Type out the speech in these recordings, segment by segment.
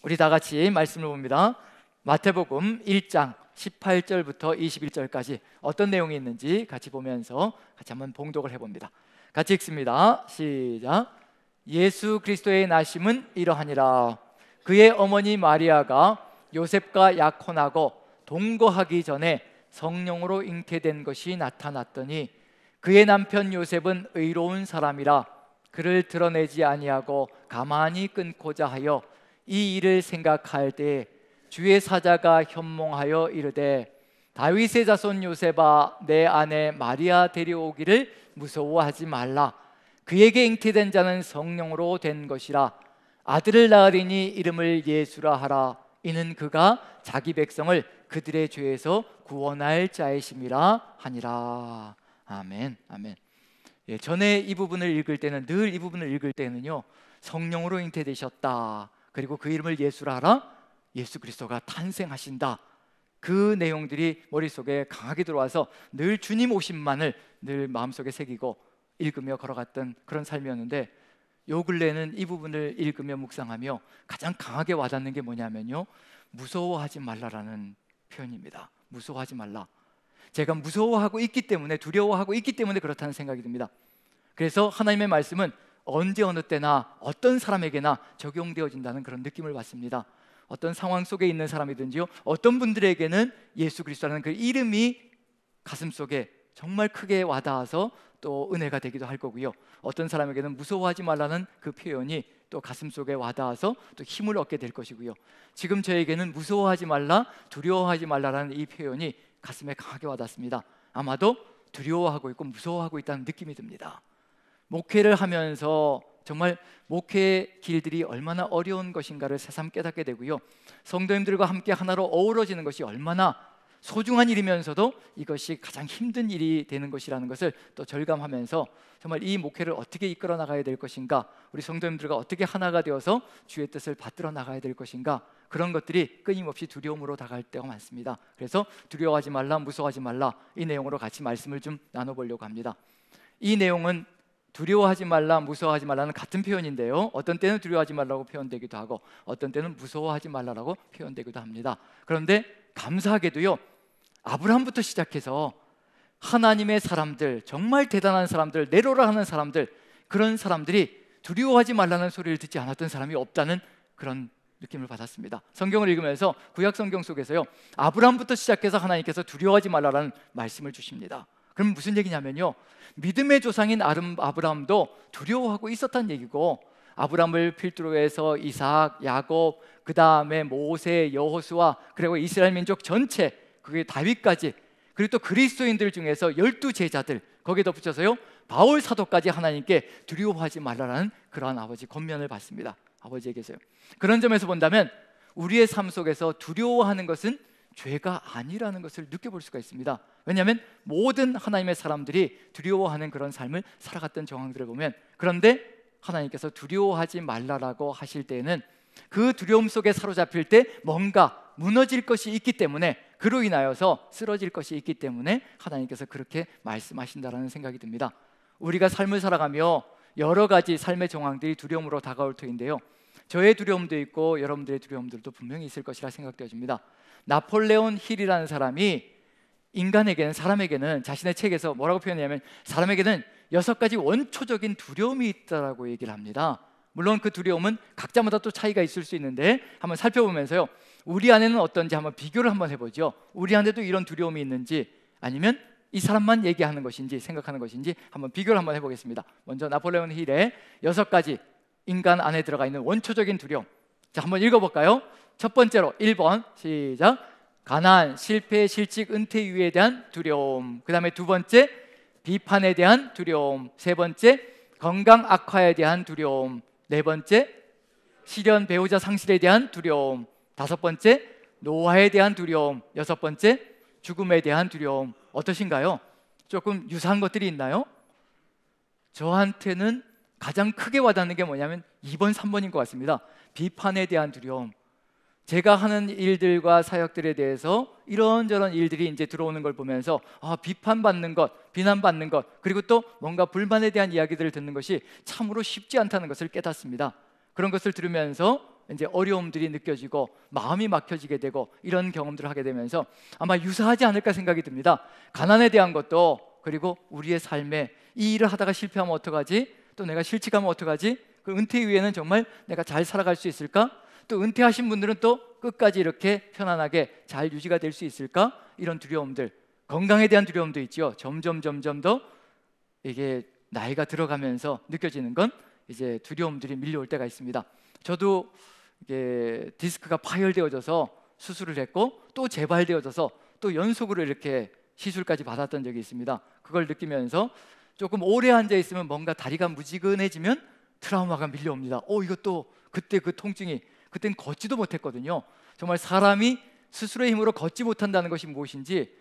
우리 다 같이 말씀을 봅니다. 마태복음 1장 18절부터 21절까지 어떤 내용이 있는지 같이 보면서 같이 한번 봉독을 해봅니다. 같이 읽습니다. 시작. 예수 그리스도의 나심은 이러하니라. 그의 어머니 마리아가 요셉과 약혼하고 동거하기 전에 성령으로 잉태된 것이 나타났더니 그의 남편 요셉은 의로운 사람이라 그를 드러내지 아니하고 가만히 끊고자 하여 이 일을 생각할 때 주의 사자가 현몽하여 이르되 다윗의 자손 요셉아 내 아내 마리아 데려오기를 무서워하지 말라. 그에게 잉태된 자는 성령으로 된 것이라. 아들을 낳으리니 이름을 예수라 하라. 이는 그가 자기 백성을 그들의 죄에서 구원할 자이심이라 하니라. 아멘. 아멘. 예, 전에 이 부분을 읽을 때는 늘 이 부분을 읽을 때는요 성령으로 잉태되셨다, 그리고 그 이름을 예수라 하라, 예수 그리스도가 탄생하신다, 그 내용들이 머릿속에 강하게 들어와서 늘 주님 오심만을 늘 마음속에 새기고 읽으며 걸어갔던 그런 삶이었는데, 요 근래는 이 부분을 읽으며 묵상하며 가장 강하게 와닿는 게 뭐냐면요, 무서워하지 말라라는 표현입니다. 무서워하지 말라. 제가 무서워하고 있기 때문에, 두려워하고 있기 때문에 그렇다는 생각이 듭니다. 그래서 하나님의 말씀은 언제 어느 때나 어떤 사람에게나 적용되어진다는 그런 느낌을 받습니다. 어떤 상황 속에 있는 사람이든지요, 어떤 분들에게는 예수 그리스도라는 그 이름이 가슴속에 정말 크게 와닿아서 또 은혜가 되기도 할 거고요, 어떤 사람에게는 무서워하지 말라는 그 표현이 또 가슴속에 와닿아서 또 힘을 얻게 될 것이고요, 지금 저에게는 무서워하지 말라, 두려워하지 말라라는 이 표현이 가슴에 강하게 와닿습니다. 아마도 두려워하고 있고 무서워하고 있다는 느낌이 듭니다. 목회를 하면서 정말 목회의 길들이 얼마나 어려운 것인가를 새삼 깨닫게 되고요, 성도님들과 함께 하나로 어우러지는 것이 얼마나 소중한 일이면서도 이것이 가장 힘든 일이 되는 것이라는 것을 또 절감하면서 정말 이 목회를 어떻게 이끌어 나가야 될 것인가, 우리 성도님들과 어떻게 하나가 되어서 주의 뜻을 받들어 나가야 될 것인가, 그런 것들이 끊임없이 두려움으로 다가갈 때가 많습니다. 그래서 두려워하지 말라, 무서워하지 말라, 이 내용으로 같이 말씀을 좀 나눠보려고 합니다. 이 내용은 두려워하지 말라, 무서워하지 말라는 같은 표현인데요, 어떤 때는 두려워하지 말라고 표현되기도 하고 어떤 때는 무서워하지 말라라고 표현되기도 합니다. 그런데 감사하게도요, 아브라함부터 시작해서 하나님의 사람들, 정말 대단한 사람들, 내로라 하는 사람들, 그런 사람들이 두려워하지 말라는 소리를 듣지 않았던 사람이 없다는 그런 느낌을 받았습니다. 성경을 읽으면서 구약 성경 속에서요, 아브라함부터 시작해서 하나님께서 두려워하지 말라는 말씀을 주십니다. 그럼 무슨 얘기냐면요, 믿음의 조상인 아브라함도 두려워하고 있었다는 얘기고, 아브라함을 필두로 해서 이삭, 야곱, 그 다음에 모세, 여호수아, 그리고 이스라엘 민족 전체, 그게 다윗까지, 그리고 또 그리스도인들 중에서 12제자들, 거기에 덧붙여서요 바울 사도까지 하나님께 두려워하지 말라라는 그러한 아버지 권면을 받습니다. 아버지에게서요. 그런 점에서 본다면 우리의 삶 속에서 두려워하는 것은 죄가 아니라는 것을 느껴볼 수가 있습니다. 왜냐하면 모든 하나님의 사람들이 두려워하는 그런 삶을 살아갔던 정황들을 보면, 그런데 하나님께서 두려워하지 말라라고 하실 때에는 그 두려움 속에 사로잡힐 때 뭔가 무너질 것이 있기 때문에, 그로 인하여서 쓰러질 것이 있기 때문에 하나님께서 그렇게 말씀하신다라는 생각이 듭니다. 우리가 삶을 살아가며 여러 가지 삶의 정황들이 두려움으로 다가올 터인데요, 저의 두려움도 있고 여러분들의 두려움들도 분명히 있을 것이라 생각되어집니다. 나폴레온 힐이라는 사람이 인간에게는, 사람에게는 자신의 책에서 뭐라고 표현하냐면, 사람에게는 6가지 원초적인 두려움이 있다라고 얘기를 합니다. 물론 그 두려움은 각자마다 또 차이가 있을 수 있는데 한번 살펴보면서요, 우리 안에는 어떤지 한번 비교를 한번 해보죠. 우리 안에도 이런 두려움이 있는지, 아니면 이 사람만 얘기하는 것인지 생각하는 것인지 한번 비교를 한번 해보겠습니다. 먼저 나폴레온 힐의 6가지 인간 안에 들어가 있는 원초적인 두려움, 자 한번 읽어볼까요? 첫 번째로 1번 시작. 가난, 실패, 실직, 은퇴 이후에 대한 두려움. 그 다음에 두 번째 비판에 대한 두려움. 세 번째 건강 악화에 대한 두려움. 네 번째 시련, 배우자 상실에 대한 두려움. 다섯 번째 노화에 대한 두려움. 여섯 번째 죽음에 대한 두려움. 어떠신가요? 조금 유사한 것들이 있나요? 저한테는 가장 크게 와닿는 게 뭐냐면 2번, 3번인 것 같습니다. 비판에 대한 두려움. 제가 하는 일들과 사역들에 대해서 이런저런 일들이 이제 들어오는 걸 보면서 비판받는 것, 비난받는 것, 그리고 또 뭔가 불만에 대한 이야기들을 듣는 것이 참으로 쉽지 않다는 것을 깨닫습니다. 그런 것을 들으면서 이제 어려움들이 느껴지고 마음이 막혀지게 되고 이런 경험들을 하게 되면서 아마 유사하지 않을까 생각이 듭니다. 가난에 대한 것도, 그리고 우리의 삶에 이 일을 하다가 실패하면 어떡하지? 또 내가 실직하면 어떡하지? 그 은퇴 이후에는 정말 내가 잘 살아갈 수 있을까? 또 은퇴하신 분들은 또 끝까지 이렇게 편안하게 잘 유지가 될 수 있을까? 이런 두려움들, 건강에 대한 두려움도 있죠. 점점 더 이게 나이가 들어가면서 느껴지는 건 이제 두려움들이 밀려올 때가 있습니다. 저도 이게 디스크가 파열되어져서 수술을 했고 또 재발되어져서 또 연속으로 이렇게 시술까지 받았던 적이 있습니다. 그걸 느끼면서 조금 오래 앉아 있으면 뭔가 다리가 무지근해지면 트라우마가 밀려옵니다. 이것도 그때 그 통증이, 그땐 걷지도 못했거든요. 정말 사람이 스스로의 힘으로 걷지 못한다는 것이 무엇인지,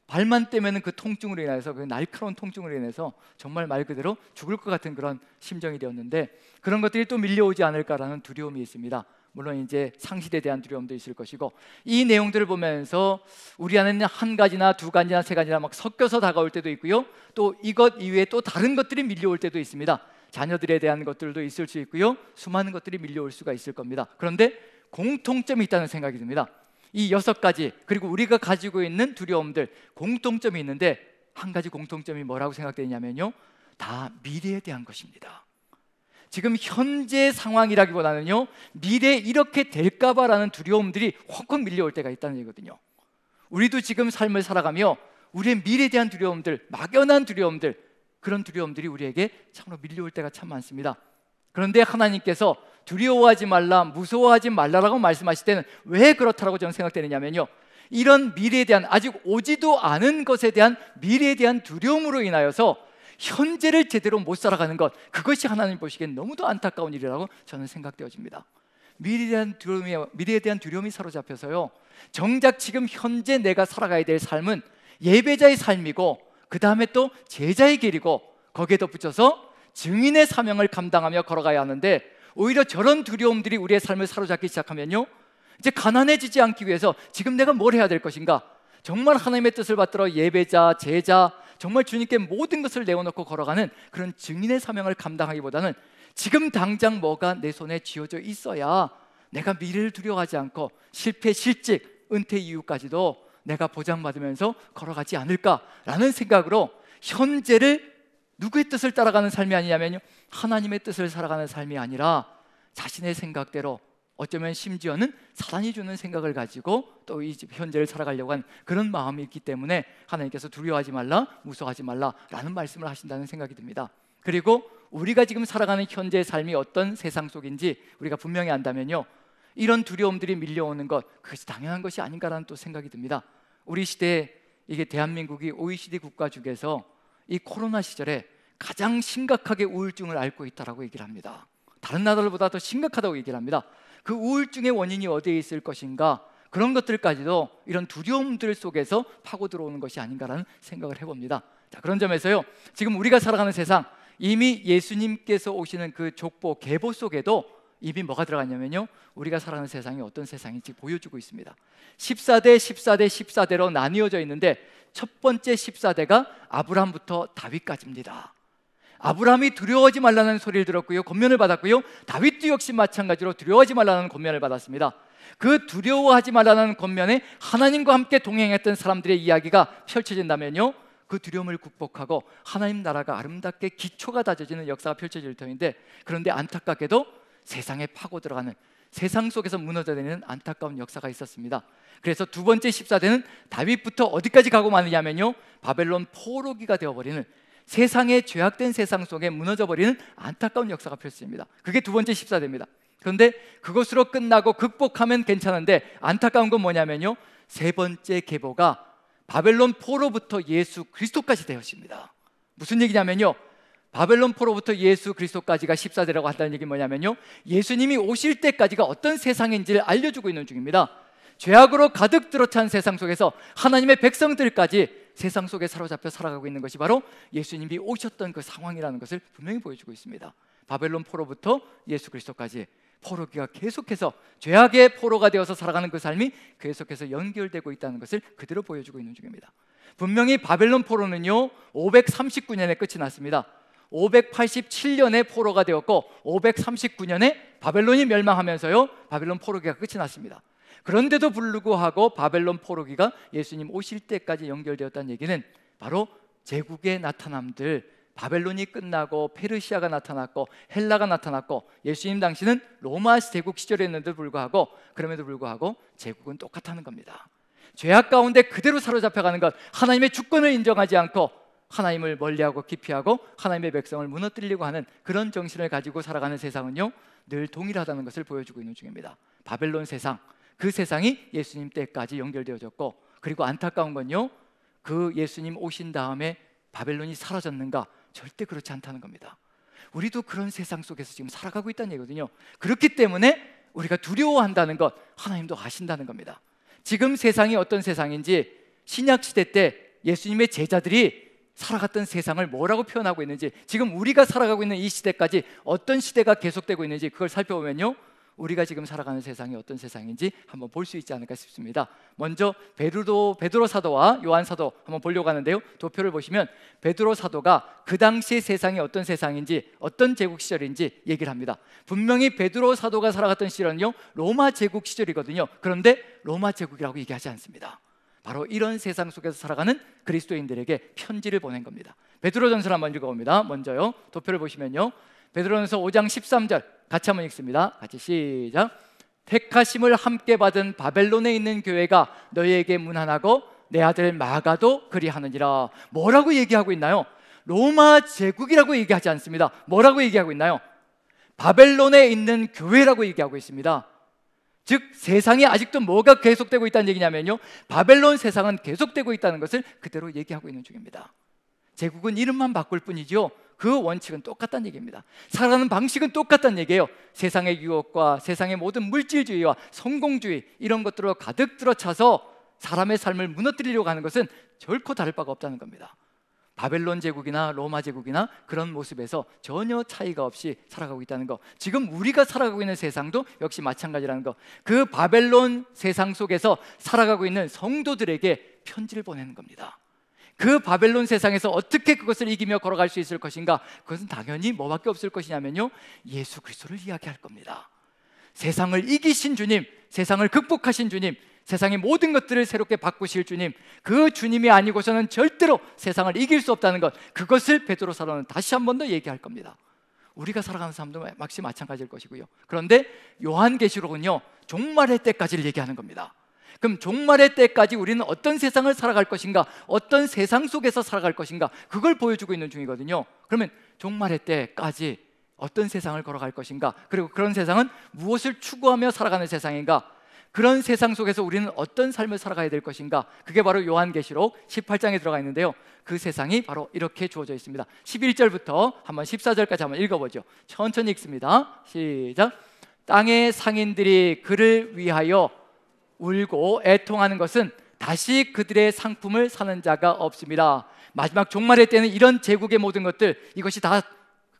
발만 떼면은 그 통증으로 인해서, 그 날카로운 통증으로 인해서 정말 말 그대로 죽을 것 같은 그런 심정이 되었는데, 그런 것들이 또 밀려오지 않을까라는 두려움이 있습니다. 물론 이제 상실에 대한 두려움도 있을 것이고, 이 내용들을 보면서 우리 안에는 한 가지나 두 가지나 세 가지나 막 섞여서 다가올 때도 있고요, 또 이것 이외에 또 다른 것들이 밀려올 때도 있습니다. 자녀들에 대한 것들도 있을 수 있고요, 수많은 것들이 밀려올 수가 있을 겁니다. 그런데 공통점이 있다는 생각이 듭니다. 이 6가지, 그리고 우리가 가지고 있는 두려움들, 공통점이 있는데, 한 가지 공통점이 뭐라고 생각되냐면요, 다 미래에 대한 것입니다. 지금 현재 상황이라기보다는요, 미래에 이렇게 될까봐라는 두려움들이 확확 밀려올 때가 있다는 얘기거든요. 우리도 지금 삶을 살아가며 우리의 미래에 대한 두려움들, 막연한 두려움들, 그런 두려움들이 우리에게 참으로 밀려올 때가 참 많습니다. 그런데 하나님께서 두려워하지 말라, 무서워하지 말라라고 말씀하실 때는 왜 그렇다라고 저는 생각되느냐면요, 이런 미래에 대한, 아직 오지도 않은 것에 대한 미래에 대한 두려움으로 인하여서 현재를 제대로 못 살아가는 것, 그것이 하나님 보시기엔 너무도 안타까운 일이라고 저는 생각되어집니다. 미래에 대한 두려움이 사로잡혀서요, 정작 지금 현재 내가 살아가야 될 삶은 예배자의 삶이고, 그 다음에 또 제자의 길이고, 거기에 덧붙여서 증인의 사명을 감당하며 걸어가야 하는데, 오히려 저런 두려움들이 우리의 삶을 사로잡기 시작하면요, 이제 가난해지지 않기 위해서 지금 내가 뭘 해야 될 것인가, 정말 하나님의 뜻을 받들어 예배자, 제자, 정말 주님께 모든 것을 내어놓고 걸어가는 그런 증인의 사명을 감당하기보다는 지금 당장 뭐가 내 손에 쥐어져 있어야 내가 미래를 두려워하지 않고 실패, 실직, 은퇴 이후까지도 내가 보장받으면서 걸어가지 않을까라는 생각으로 현재를, 누구의 뜻을 따라가는 삶이 아니냐면요, 하나님의 뜻을 살아가는 삶이 아니라 자신의 생각대로, 어쩌면 심지어는 사단이 주는 생각을 가지고 또 이 현재를 살아가려고 하는 그런 마음이 있기 때문에 하나님께서 두려워하지 말라, 무서워하지 말라라는 말씀을 하신다는 생각이 듭니다. 그리고 우리가 지금 살아가는 현재의 삶이 어떤 세상 속인지 우리가 분명히 안다면요, 이런 두려움들이 밀려오는 것, 그것이 당연한 것이 아닌가라는 또 생각이 듭니다. 우리 시대에, 이게 대한민국이 OECD 국가 중에서 이 코로나 시절에 가장 심각하게 우울증을 앓고 있다라고 얘기를 합니다. 다른 나라들보다 더 심각하다고 얘기를 합니다. 그 우울증의 원인이 어디에 있을 것인가, 그런 것들까지도 이런 두려움들 속에서 파고 들어오는 것이 아닌가라는 생각을 해봅니다. 자, 그런 점에서요, 지금 우리가 살아가는 세상, 이미 예수님께서 오시는 그 족보, 계보 속에도 이미 뭐가 들어갔냐면요, 우리가 살아가는 세상이 어떤 세상인지 보여주고 있습니다. 14대, 14대, 14대로 나뉘어져 있는데, 첫 번째 14대가 아브라함부터 다윗까지입니다. 아브라함이 두려워하지 말라는 소리를 들었고요, 권면을 받았고요, 다윗도 역시 마찬가지로 두려워하지 말라는 권면을 받았습니다. 그 두려워하지 말라는 권면에 하나님과 함께 동행했던 사람들의 이야기가 펼쳐진다면요, 그 두려움을 극복하고 하나님 나라가 아름답게 기초가 다져지는 역사가 펼쳐질 터인데, 그런데 안타깝게도 세상에 파고 들어가는, 세상 속에서 무너져 내리는 안타까운 역사가 있었습니다. 그래서 두 번째 14대는 다윗부터 어디까지 가고 마느냐면요, 바벨론 포로기가 되어버리는, 세상의 죄악된 세상 속에 무너져버리는 안타까운 역사가 펼쳐집니다. 그게 두 번째 14대입니다. 그런데 그것으로 끝나고 극복하면 괜찮은데, 안타까운 건 뭐냐면요, 세 번째 계보가 바벨론 포로부터 예수 그리스도까지 되었습니다. 무슨 얘기냐면요, 바벨론 포로부터 예수 그리스도까지가 14대라고 한다는 얘기는 뭐냐면요, 예수님이 오실 때까지가 어떤 세상인지를 알려주고 있는 중입니다. 죄악으로 가득 들어찬 세상 속에서 하나님의 백성들까지 세상 속에 사로잡혀 살아가고 있는 것이 바로 예수님이 오셨던 그 상황이라는 것을 분명히 보여주고 있습니다. 바벨론 포로부터 예수 그리스도까지 포로기가 계속해서 죄악의 포로가 되어서 살아가는 그 삶이 계속해서 연결되고 있다는 것을 그대로 보여주고 있는 중입니다. 분명히 바벨론 포로는요 539년에 끝이 났습니다. 587년에 포로가 되었고 539년에 바벨론이 멸망하면서요, 바벨론 포로기가 끝이 났습니다. 그런데도 불구하고 바벨론 포로기가 예수님 오실 때까지 연결되었다는 얘기는 바로 제국의 나타남들, 바벨론이 끝나고 페르시아가 나타났고 헬라가 나타났고 예수님 당시는 로마 제국 시절이었는데도 불구하고, 그럼에도 불구하고 제국은 똑같다는 겁니다. 죄악 가운데 그대로 사로잡혀가는 것, 하나님의 주권을 인정하지 않고 하나님을 멀리하고 기피하고 하나님의 백성을 무너뜨리려고 하는 그런 정신을 가지고 살아가는 세상은요, 늘 동일하다는 것을 보여주고 있는 중입니다. 바벨론 세상, 그 세상이 예수님 때까지 연결되어졌고, 그리고 안타까운 건요, 그 예수님 오신 다음에 바벨론이 사라졌는가? 절대 그렇지 않다는 겁니다. 우리도 그런 세상 속에서 지금 살아가고 있다는 얘기거든요. 그렇기 때문에 우리가 두려워한다는 것, 하나님도 아신다는 겁니다. 지금 세상이 어떤 세상인지, 신약시대 때 예수님의 제자들이 살아갔던 세상을 뭐라고 표현하고 있는지, 지금 우리가 살아가고 있는 이 시대까지 어떤 시대가 계속되고 있는지, 그걸 살펴보면요, 우리가 지금 살아가는 세상이 어떤 세상인지 한번 볼 수 있지 않을까 싶습니다. 먼저 베드로 사도와 요한 사도 한번 보려고 하는데요, 도표를 보시면 베드로 사도가 그 당시의 세상이 어떤 세상인지, 어떤 제국 시절인지 얘기를 합니다. 분명히 베드로 사도가 살아갔던 시절은요, 로마 제국 시절이거든요. 그런데 로마 제국이라고 얘기하지 않습니다. 바로 이런 세상 속에서 살아가는 그리스도인들에게 편지를 보낸 겁니다. 베드로전서 한번 읽어봅니다. 먼저요, 도표를 보시면요, 베드로전서 5장 13절 같이 한번 읽습니다. 같이 시작. 택하심을 함께 받은 바벨론에 있는 교회가 너희에게 문안하고 내 아들 마가도 그리하느니라. 뭐라고 얘기하고 있나요? 로마 제국이라고 얘기하지 않습니다. 뭐라고 얘기하고 있나요? 바벨론에 있는 교회라고 얘기하고 있습니다. 즉 세상에 아직도 뭐가 계속되고 있다는 얘기냐면요, 바벨론 세상은 계속되고 있다는 것을 그대로 얘기하고 있는 중입니다. 제국은 이름만 바꿀 뿐이죠, 그 원칙은 똑같다는 얘기입니다. 살아가는 방식은 똑같다는 얘기예요. 세상의 유혹과 세상의 모든 물질주의와 성공주의, 이런 것들로 가득 들어차서 사람의 삶을 무너뜨리려고 하는 것은 결코 다를 바가 없다는 겁니다. 바벨론 제국이나 로마 제국이나 그런 모습에서 전혀 차이가 없이 살아가고 있다는 것, 지금 우리가 살아가고 있는 세상도 역시 마찬가지라는 것, 그 바벨론 세상 속에서 살아가고 있는 성도들에게 편지를 보내는 겁니다. 그 바벨론 세상에서 어떻게 그것을 이기며 걸어갈 수 있을 것인가? 그것은 당연히 뭐밖에 없을 것이냐면요, 예수 그리스도를 이야기할 겁니다. 세상을 이기신 주님, 세상을 극복하신 주님, 세상의 모든 것들을 새롭게 바꾸실 주님, 그 주님이 아니고서는 절대로 세상을 이길 수 없다는 것, 그것을 베드로 사도는 다시 한 번 더 얘기할 겁니다. 우리가 살아가는 삶도 역시 마찬가지일 것이고요. 그런데 요한계시록은요, 종말의 때까지를 얘기하는 겁니다. 그럼 종말의 때까지 우리는 어떤 세상을 살아갈 것인가, 어떤 세상 속에서 살아갈 것인가, 그걸 보여주고 있는 중이거든요. 그러면 종말의 때까지 어떤 세상을 걸어갈 것인가, 그리고 그런 세상은 무엇을 추구하며 살아가는 세상인가, 그런 세상 속에서 우리는 어떤 삶을 살아가야 될 것인가, 그게 바로 요한계시록 18장에 들어가 있는데요, 그 세상이 바로 이렇게 주어져 있습니다. 11절부터 한번 14절까지 한번 읽어보죠. 천천히 읽습니다. 시작. 땅의 상인들이 그를 위하여 울고 애통하는 것은 다시 그들의 상품을 사는 자가 없습니다. 마지막 종말의 때는 이런 제국의 모든 것들, 이것이 다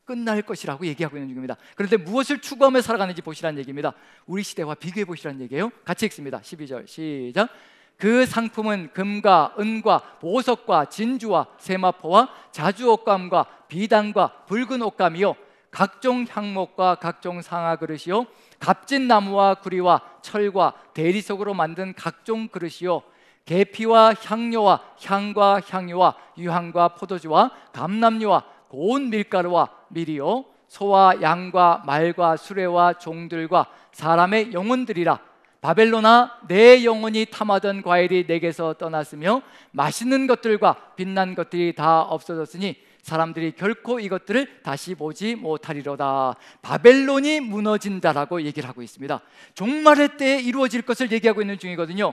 끝날 것이라고 얘기하고 있는 중입니다. 그런데 무엇을 추구하며 살아가는지 보시라는 얘기입니다. 우리 시대와 비교해 보시라는 얘기예요. 같이 읽습니다. 12절 시작. 그 상품은 금과 은과 보석과 진주와 세마포와 자주옷감과 비단과 붉은 옷감이요, 각종 향목과 각종 상아 그릇이요, 값진 나무와 구리와 철과 대리석으로 만든 각종 그릇이요, 계피와 향료와 향과 향유와 유향과 포도주와 감람류와 고운 밀가루와 밀이요, 소와 양과 말과 수레와 종들과 사람의 영혼들이라. 바벨론아, 내 영혼이 탐하던 과일이 내게서 떠났으며 맛있는 것들과 빛난 것들이 다 없어졌으니 사람들이 결코 이것들을 다시 보지 못하리로다. 바벨론이 무너진다라고 얘기를 하고 있습니다. 종말의 때에 이루어질 것을 얘기하고 있는 중이거든요.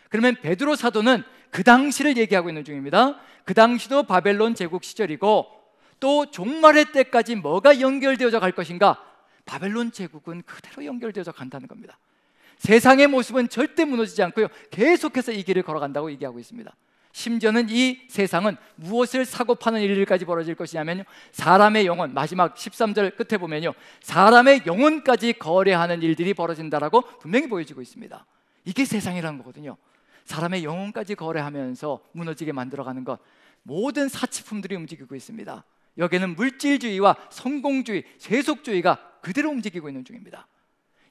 그러면 베드로 사도는 그 당시를 얘기하고 있는 중입니다. 그 당시도 바벨론 제국 시절이고, 또 종말의 때까지 뭐가 연결되어져 갈 것인가? 바벨론 제국은 그대로 연결되어져 간다는 겁니다. 세상의 모습은 절대 무너지지 않고요, 계속해서 이 길을 걸어간다고 얘기하고 있습니다. 심지어는 이 세상은 무엇을 사고 파는 일까지 벌어질 것이냐면요, 사람의 영혼, 마지막 13절 끝에 보면요, 사람의 영혼까지 거래하는 일들이 벌어진다라고 분명히 보여지고 있습니다. 이게 세상이라는 거거든요. 사람의 영혼까지 거래하면서 무너지게 만들어가는 것, 모든 사치품들이 움직이고 있습니다. 여기에는 물질주의와 성공주의, 세속주의가 그대로 움직이고 있는 중입니다.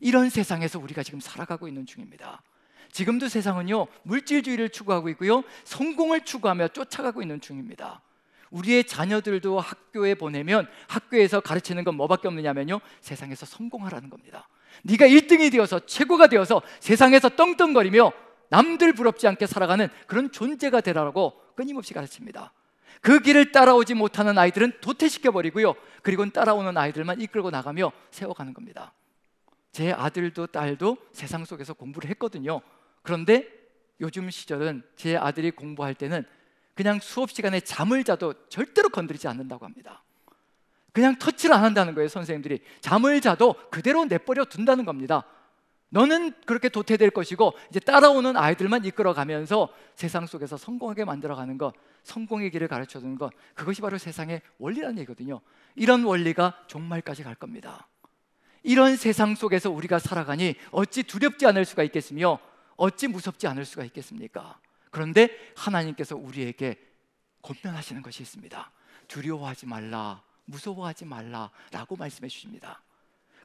이런 세상에서 우리가 지금 살아가고 있는 중입니다. 지금도 세상은요, 물질주의를 추구하고 있고요, 성공을 추구하며 쫓아가고 있는 중입니다. 우리의 자녀들도 학교에 보내면 학교에서 가르치는 건 뭐밖에 없느냐면요, 세상에서 성공하라는 겁니다. 네가 1등이 되어서 최고가 되어서 세상에서 떵떵거리며 남들 부럽지 않게 살아가는 그런 존재가 되라고 끊임없이 가르칩니다. 그 길을 따라오지 못하는 아이들은 도태시켜버리고요, 그리고 따라오는 아이들만 이끌고 나가며 세워가는 겁니다. 제 아들도 딸도 세상 속에서 공부를 했거든요. 그런데 요즘 시절은 제 아들이 공부할 때는 그냥 수업 시간에 잠을 자도 절대로 건드리지 않는다고 합니다. 그냥 터치를 안 한다는 거예요. 선생님들이 잠을 자도 그대로 내버려 둔다는 겁니다. 너는 그렇게 도태될 것이고 이제 따라오는 아이들만 이끌어가면서 세상 속에서 성공하게 만들어가는 것, 성공의 길을 가르쳐주는 것, 그것이 바로 세상의 원리라는 얘기거든요. 이런 원리가 종말까지 갈 겁니다. 이런 세상 속에서 우리가 살아가니 어찌 두렵지 않을 수가 있겠으며 어찌 무섭지 않을 수가 있겠습니까? 그런데 하나님께서 우리에게 권면하시는 것이 있습니다. 두려워하지 말라, 무서워하지 말라 라고 말씀해 주십니다.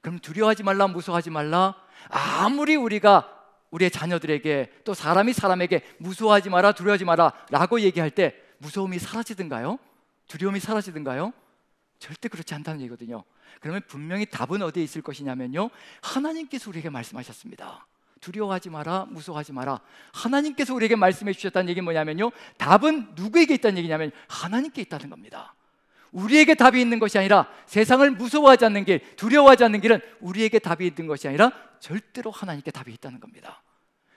그럼 두려워하지 말라, 무서워하지 말라, 아무리 우리가 우리의 자녀들에게 또 사람이 사람에게 무서워하지 마라, 두려워하지 마라 라고 얘기할 때 무서움이 사라지든가요? 두려움이 사라지든가요? 절대 그렇지 않다는 얘기거든요. 그러면 분명히 답은 어디에 있을 것이냐면요, 하나님께서 우리에게 말씀하셨습니다. 두려워하지 마라, 무서워하지 마라. 하나님께서 우리에게 말씀해 주셨다는 얘기는 뭐냐면요, 답은 누구에게 있다는 얘기냐면 하나님께 있다는 겁니다. 우리에게 답이 있는 것이 아니라, 세상을 무서워하지 않는 길, 두려워하지 않는 길은 우리에게 답이 있는 것이 아니라 절대로 하나님께 답이 있다는 겁니다.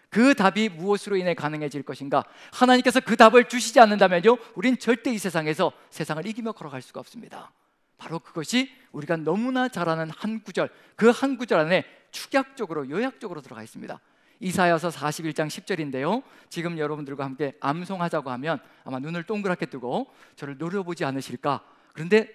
그 답이 무엇으로 인해 가능해질 것인가? 하나님께서 그 답을 주시지 않는다면요, 우린 절대 이 세상에서 세상을 이기며 걸어갈 수가 없습니다. 바로 그것이 우리가 너무나 잘 아는 한 구절, 그 한 구절 안에 축약적으로, 요약적으로 들어가 있습니다. 이사야서 41장 10절인데요 지금 여러분들과 함께 암송하자고 하면 아마 눈을 동그랗게 뜨고 저를 노려보지 않으실까? 그런데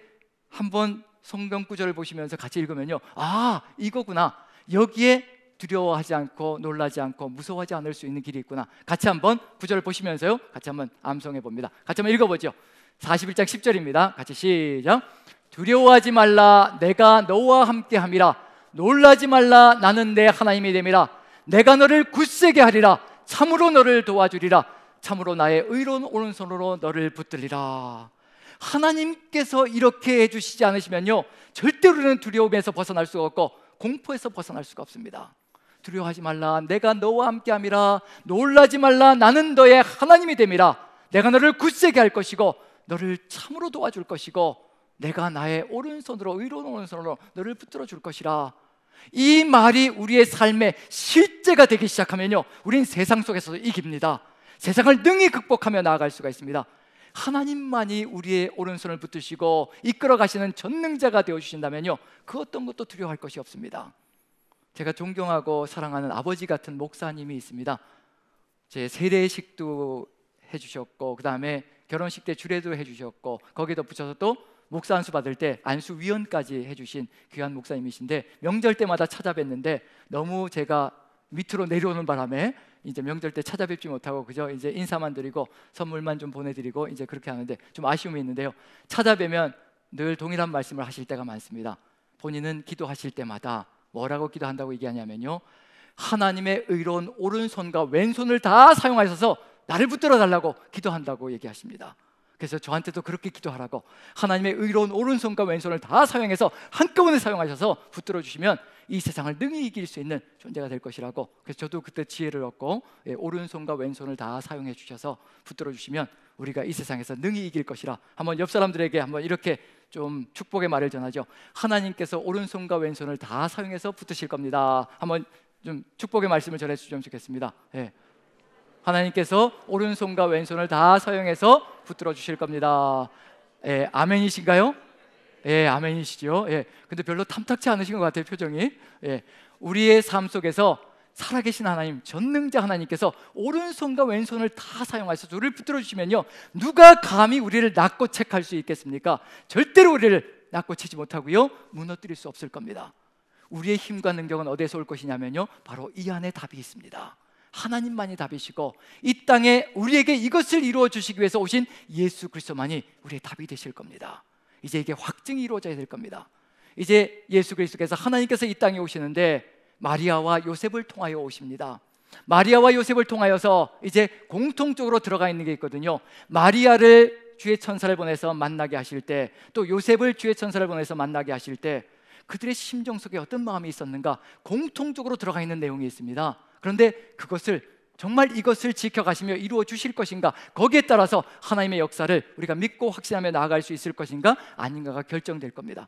한번 성경 구절을 보시면서 같이 읽으면요, 아, 이거구나. 여기에 두려워하지 않고 놀라지 않고 무서워하지 않을 수 있는 길이 있구나. 같이 한번 구절을 보시면서요, 같이 한번 암송해 봅니다. 같이 한번 읽어보죠. 41장 10절입니다. 같이 시작. 두려워하지 말라, 내가 너와 함께 함이라. 놀라지 말라, 나는 내 하나님이 됨이라. 내가 너를 굳세게 하리라. 참으로 너를 도와주리라. 참으로 나의 의로운 오른손으로 너를 붙들리라. 하나님께서 이렇게 해주시지 않으시면요, 절대로 우리는 두려움에서 벗어날 수가 없고 공포에서 벗어날 수가 없습니다. 두려워하지 말라, 내가 너와 함께 함이라. 놀라지 말라, 나는 너의 하나님이 됨이라. 내가 너를 굳세게 할 것이고 너를 참으로 도와줄 것이고 내가 나의 오른손으로, 의로운 오른손으로 너를 붙들어 줄 것이라. 이 말이 우리의 삶의 실제가 되기 시작하면요, 우린 세상 속에서도 이깁니다. 세상을 능히 극복하며 나아갈 수가 있습니다. 하나님만이 우리의 오른손을 붙드시고 이끌어 가시는 전능자가 되어주신다면요, 그 어떤 것도 두려워할 것이 없습니다. 제가 존경하고 사랑하는 아버지 같은 목사님이 있습니다. 제 세례식도 해주셨고, 그 다음에 결혼식 때 주례도 해주셨고, 거기에 덧붙여서 또 목사 안수 받을 때 안수위원까지 해주신 귀한 목사님이신데, 명절 때마다 찾아뵀는데 너무 제가 밑으로 내려오는 바람에 이제 명절 때 찾아뵙지 못하고 그저 이제 인사만 드리고 선물만 좀 보내드리고 이제 그렇게 하는데 좀 아쉬움이 있는데요, 찾아뵈면 늘 동일한 말씀을 하실 때가 많습니다. 본인은 기도하실 때마다 뭐라고 기도한다고 얘기하냐면요, 하나님의 의로운 오른손과 왼손을 다 사용하셔서 나를 붙들어 달라고 기도한다고 얘기하십니다. 그래서 저한테도 그렇게 기도하라고, 하나님의 의로운 오른손과 왼손을 다 사용해서 한꺼번에 사용하셔서 붙들어 주시면 이 세상을 능히 이길 수 있는 존재가 될 것이라고. 그래서 저도 그때 지혜를 얻고, 오른손과 왼손을 다 사용해 주셔서 붙들어 주시면 우리가 이 세상에서 능히 이길 것이라. 한번 옆 사람들에게 한번 이렇게 좀 축복의 말을 전하죠. 하나님께서 오른손과 왼손을 다 사용해서 붙드실 겁니다. 한번 좀 축복의 말씀을 전해 주시면 좋겠습니다. 하나님께서 오른손과 왼손을 다 사용해서 붙들어 주실 겁니다. 아멘이신가요? 아멘이시죠. 근데 별로 탐탁치 않으신 것 같아요, 표정이. 우리의 삶 속에서 살아계신 하나님, 전능자 하나님께서 오른손과 왼손을 다 사용하셔서 우리를 붙들어 주시면요, 누가 감히 우리를 낚고 책할 수 있겠습니까? 절대로 우리를 낚고 치지 못하고요, 무너뜨릴 수 없을 겁니다. 우리의 힘과 능력은 어디에서 올 것이냐면요, 바로 이 안에 답이 있습니다. 하나님만이 답이시고 이 땅에 우리에게 이것을 이루어 주시기 위해서 오신 예수 그리스도만이 우리의 답이 되실 겁니다. 이제 이게 확증이 이루어져야 될 겁니다. 이제 예수 그리스도께서 하나님께서 이 땅에 오시는데 마리아와 요셉을 통하여 오십니다. 마리아와 요셉을 통하여서 이제 공통적으로 들어가 있는 게 있거든요. 마리아를 주의 천사를 보내서 만나게 하실 때, 또 요셉을 주의 천사를 보내서 만나게 하실 때 그들의 심정 속에 어떤 마음이 있었는가 공통적으로 들어가 있는 내용이 있습니다. 그런데 그것을 정말 이것을 지켜가시며 이루어 주실 것인가, 거기에 따라서 하나님의 역사를 우리가 믿고 확신하며 나아갈 수 있을 것인가 아닌가가 결정될 겁니다.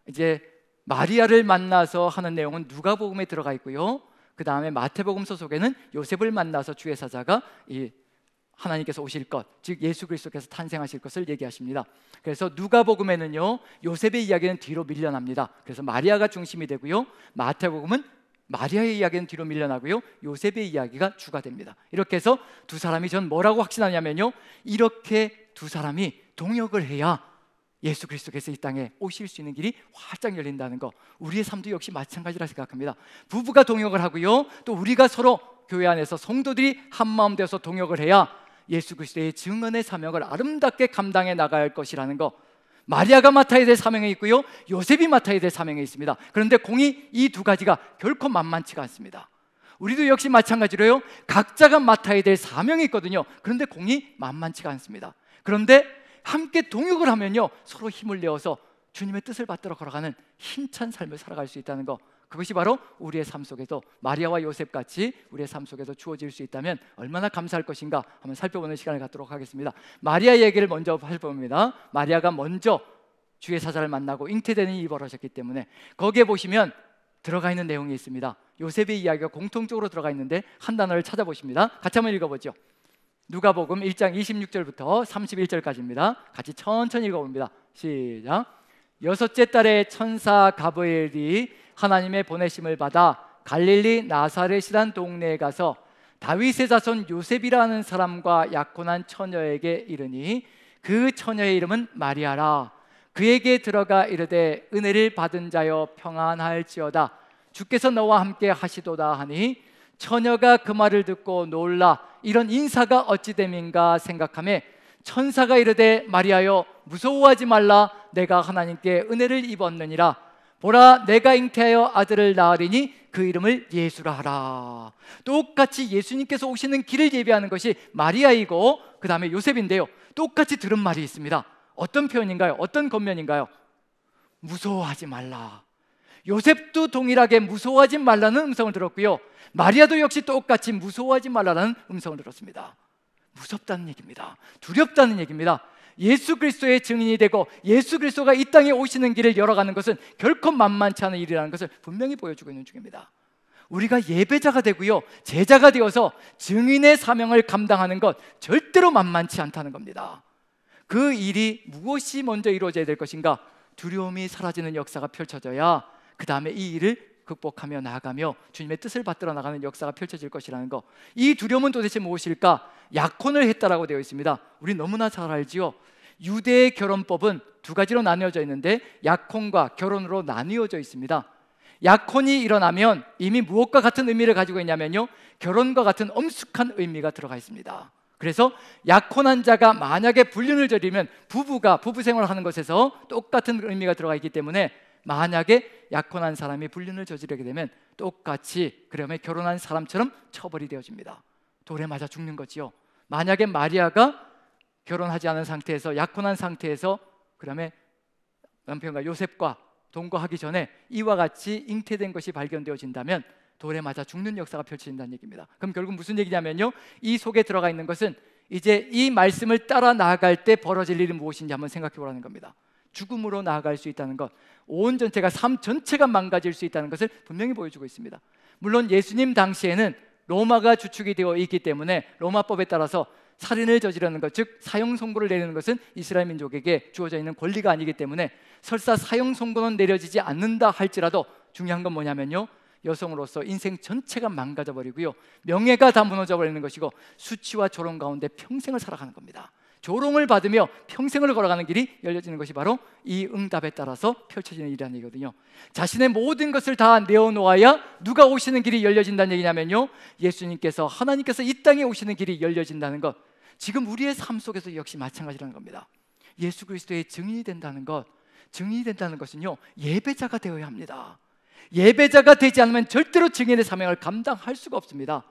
이제 마리아를 만나서 하는 내용은 누가복음에 들어가 있고요, 그 다음에 마태복음서 속에는 요셉을 만나서 주의 사자가 이 하나님께서 오실 것, 즉 예수 그리스도께서 탄생하실 것을 얘기하십니다. 그래서 누가복음에는요 요셉의 이야기는 뒤로 밀려납니다. 그래서 마리아가 중심이 되고요, 마태복음은 마리아의 이야기는 뒤로 밀려나고요, 요셉의 이야기가 주가 됩니다. 이렇게 해서 두 사람이 전 뭐라고 확신하냐면요, 이렇게 두 사람이 동역을 해야 예수 그리스도께서 이 땅에 오실 수 있는 길이 활짝 열린다는 거, 우리의 삶도 역시 마찬가지라 생각합니다. 부부가 동역을 하고요, 또 우리가 서로 교회 안에서 성도들이 한마음 되어서 동역을 해야 예수 그리스도의 증언의 사명을 아름답게 감당해 나갈 것이라는 거, 마리아가 맡아야 될 사명이 있고요, 요셉이 맡아야 될 사명이 있습니다. 그런데 공이 이 두 가지가 결코 만만치가 않습니다. 우리도 역시 마찬가지로요, 각자가 맡아야 될 사명이 있거든요. 그런데 공이 만만치가 않습니다. 그런데 함께 동역을 하면요 서로 힘을 내어서 주님의 뜻을 받들어 걸어가는 힘찬 삶을 살아갈 수 있다는 거, 그것이 바로 우리의 삶 속에도 마리아와 요셉같이 우리의 삶 속에도 주어질 수 있다면 얼마나 감사할 것인가 한번 살펴보는 시간을 갖도록 하겠습니다. 마리아 얘기를 먼저 살펴봅니다. 마리아가 먼저 주의 사자를 만나고 잉태되는 일이 벌어졌기 때문에 거기에 보시면 들어가 있는 내용이 있습니다. 요셉의 이야기가 공통적으로 들어가 있는데 한 단어를 찾아보십니다. 같이 한번 읽어보죠. 누가복음 1장 26절부터 31절까지입니다. 같이 천천히 읽어봅니다. 시작. 여섯째 달에 천사 가브리엘이 하나님의 보내심을 받아 갈릴리 나사렛이란 동네에 가서 다윗의 자손 요셉이라는 사람과 약혼한 처녀에게 이르니 그 처녀의 이름은 마리아라. 그에게 들어가 이르되 은혜를 받은 자여 평안할지어다. 주께서 너와 함께 하시도다 하니 처녀가 그 말을 듣고 놀라 이런 인사가 어찌 됨인가 생각하며 천사가 이르되 마리아여 무서워하지 말라. 내가 하나님께 은혜를 입었느니라. 보라 내가 잉태하여 아들을 낳으리니 그 이름을 예수라 하라. 똑같이 예수님께서 오시는 길을 예비하는 것이 마리아이고 그 다음에 요셉인데요, 똑같이 들은 말이 있습니다. 어떤 표현인가요? 어떤 겉면인가요? 무서워하지 말라. 요셉도 동일하게 무서워하지 말라는 음성을 들었고요, 마리아도 역시 똑같이 무서워하지 말라는 음성을 들었습니다. 무섭다는 얘기입니다. 두렵다는 얘기입니다. 예수 그리스도의 증인이 되고 예수 그리스도가 이 땅에 오시는 길을 열어가는 것은 결코 만만치 않은 일이라는 것을 분명히 보여주고 있는 중입니다. 우리가 예배자가 되고요, 제자가 되어서 증인의 사명을 감당하는 것 절대로 만만치 않다는 겁니다. 그 일이 무엇이 먼저 이루어져야 될 것인가? 두려움이 사라지는 역사가 펼쳐져야 그 다음에 이 일을 극복하며 나아가며 주님의 뜻을 받들어 나가는 역사가 펼쳐질 것이라는 거. 이 두려움은 도대체 무엇일까? 약혼을 했다라고 되어 있습니다. 우리 너무나 잘 알지요. 유대의 결혼법은 두 가지로 나뉘어져 있는데 약혼과 결혼으로 나뉘어져 있습니다. 약혼이 일어나면 이미 무엇과 같은 의미를 가지고 있냐면요, 결혼과 같은 엄숙한 의미가 들어가 있습니다. 그래서 약혼한 자가 만약에 불륜을 저리면 부부가 부부 생활을 하는 것에서 똑같은 의미가 들어가 있기 때문에 만약에 약혼한 사람이 불륜을 저지르게 되면 똑같이 그러면 결혼한 사람처럼 처벌이 되어집니다. 돌에 맞아 죽는 거지요. 만약에 마리아가 결혼하지 않은 상태에서 약혼한 상태에서 그다음에 남편과 요셉과 동거하기 전에 이와 같이 잉태된 것이 발견되어진다면 돌에 맞아 죽는 역사가 펼쳐진다는 얘기입니다. 그럼 결국 무슨 얘기냐면요, 이 속에 들어가 있는 것은 이제 이 말씀을 따라 나아갈 때 벌어질 일이 무엇인지 한번 생각해 보라는 겁니다. 죽음으로 나아갈 수 있다는 것, 온 전체가 삶 전체가 망가질 수 있다는 것을 분명히 보여주고 있습니다. 물론 예수님 당시에는 로마가 주축이 되어 있기 때문에 로마법에 따라서 살인을 저지르는 것, 즉 사형 선고를 내리는 것은 이스라엘 민족에게 주어져 있는 권리가 아니기 때문에 설사 사형 선고는 내려지지 않는다 할지라도 중요한 건 뭐냐면요, 여성으로서 인생 전체가 망가져 버리고요, 명예가 다 무너져 버리는 것이고 수치와 조롱 가운데 평생을 살아가는 겁니다. 조롱을 받으며 평생을 걸어가는 길이 열려지는 것이 바로 이 응답에 따라서 펼쳐지는 일이라는 얘기거든요. 자신의 모든 것을 다 내어놓아야 누가 오시는 길이 열려진다는 얘기냐면요, 예수님께서 하나님께서 이 땅에 오시는 길이 열려진다는 것. 지금 우리의 삶 속에서 역시 마찬가지라는 겁니다. 예수 그리스도의 증인이 된다는 것은요, 예배자가 되어야 합니다. 예배자가 되지 않으면 절대로 증인의 사명을 감당할 수가 없습니다.